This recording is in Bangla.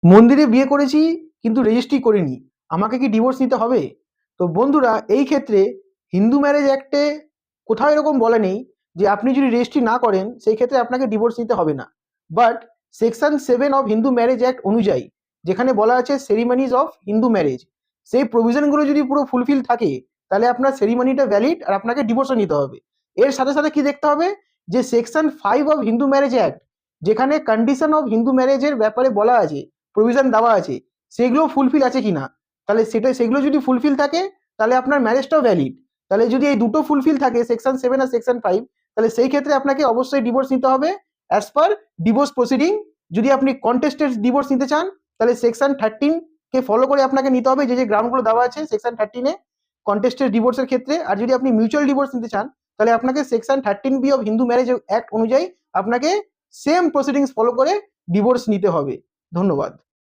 মন্দিরে বিয়ে করেছি কিন্তু রেজিস্ট্রি করিনি, আমাকে কি ডিভোর্স নিতে হবে? তো বন্ধুরা, এই ক্ষেত্রে হিন্দু ম্যারেজ অ্যাক্টে কোথাও এরকম বলা নেই যে আপনি যদি রেজিস্ট্রি না করেন সেই ক্ষেত্রে আপনাকে ডিভোর্স নিতে হবে না। But section 7 of Hindu marriage act অনুযায়ী যেখানে বলা আছে সেরিমনিজ অফ হিন্দু ম্যারেজ, সেই প্রভিশনগুলো যদি পুরো ফুলফিল থাকে তাহলে আপনার সেরিমনিটা ভ্যালিড আর আপনাকে ডিভোর্সও নিতে হবে। এর সাথে সাথে কি দেখতে হবে যে section 5 of Hindu marriage act যেখানে কন্ডিশন অফ হিন্দু ম্যারেজের ব্যাপারে বলা আছে, প্রভিশন দেওয়া আছে, সেগুলো ফুলফিল আছে কিনা। তাহলে সেগুলো যদি ফুলফিল থাকে তাহলে আপনার ম্যারেজটাও ভ্যালিড। তাহলে যদি এই দুটো ফুলফিল থাকে সেকশন 7 আর সেকশন 5, তাহলে সেই ক্ষেত্রে আপনাকে অবশ্যই ডিভোর্স নিতে হবে অ্যাজ পার ডিভোর্স প্রসিডিং। যদি আপনি কন্টেস্টেড ডিভোর্স নিতে চান তাহলে সেকশন 13 কে ফলো করে আপনাকে নিতে হবে, যে গ্রাউন্ডগুলো দেওয়া আছে সেকশন 13-এ কন্টেস্টেড ডিভোর্সের ক্ষেত্রে। আর যদি আপনি মিউচুয়াল ডিভোর্স নিতে চান তাহলে আপনাকে section 13B of Hindu marriage act অনুযায়ী আপনাকে সেম প্রসিডিংস ফলো করে ডিভোর্স নিতে হবে। ধন্যবাদ।